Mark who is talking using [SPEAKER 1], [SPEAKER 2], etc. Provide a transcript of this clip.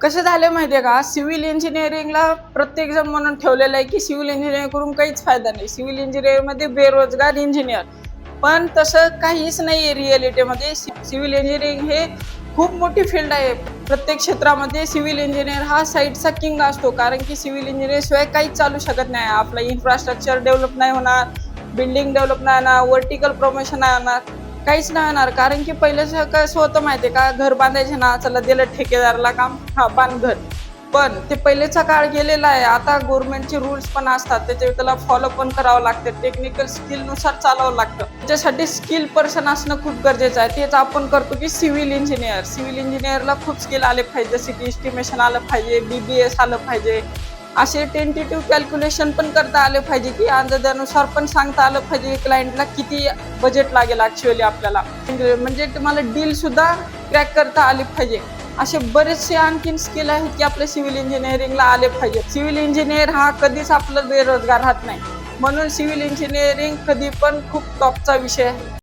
[SPEAKER 1] कसं झालं माहितीये का, सिव्हिल इंजिनिअरिंगला प्रत्येक जण म्हणून ठेवलेलं आहे की सिव्हिल इंजिनिअरिंग करून काहीच फायदा नाही. सिव्हिल इंजिनिअरिंगमध्ये बेरोजगार इंजिनियर. पण तसं काहीच नाहीये रिअलिटीमध्ये. सिव्हिल इंजिनिअरिंग हे खूप मोठी फील्ड आहे. प्रत्येक क्षेत्रामध्ये सिव्हिल इंजिनिअर हा साईडचा किंग असतो, कारण की सिव्हिल इंजिनिअर शिवाय काहीच चालू शकत नाही. आपला इन्फ्रास्ट्रक्चर डेव्हलप नाही होणार, बिल्डिंग डेव्हलप नाही होणार, व्हर्टिकल प्रमोशन नाही होणार, काहीच नाही होणार. कारण की पहिलं कसं होतं माहितीये का, घर बांधायचे ना, चला दिलं ठेकेदाराला काम, हा बांध घर. पण ते पहिलेचा काळ गेलेला आहे. आता गव्हर्नमेंटचे रूल्स पण असतात, त्याला फॉलो पण करावं लागतं. टेक्निकल स्किलनुसार चालावं लागतं. त्याच्यासाठी स्किल पर्सन असणं खूप गरजेचं आहे. तेच आपण करतो की सिव्हिल इंजिनियर. सिव्हिल इंजिनियरला खूप स्किल आले पाहिजे, जसे की एस्टिमेशन आलं पाहिजे, BBS आलं पाहिजे, असे टेंटेटिव्ह कॅल्क्युलेशन पण करता आले पाहिजे, की अंदाजानुसार पण सांगता आलं पाहिजे क्लायंटला किती बजेट लागेल ऍक्च्युअली आपल्याला. म्हणजे तुम्हाला डील सुद्धा क्रॅक करता आली पाहिजे. असे बरेचसे आणखीन स्किल आहेत की आपल्या सिव्हिल इंजिनिअरिंगला आले पाहिजे. सिव्हिल इंजिनियर हा कधीच आपला बेरोजगार राहत नाही. म्हणून सिव्हिल इंजिनिअरिंग कधी पण खूप टॉपचा विषय आहे.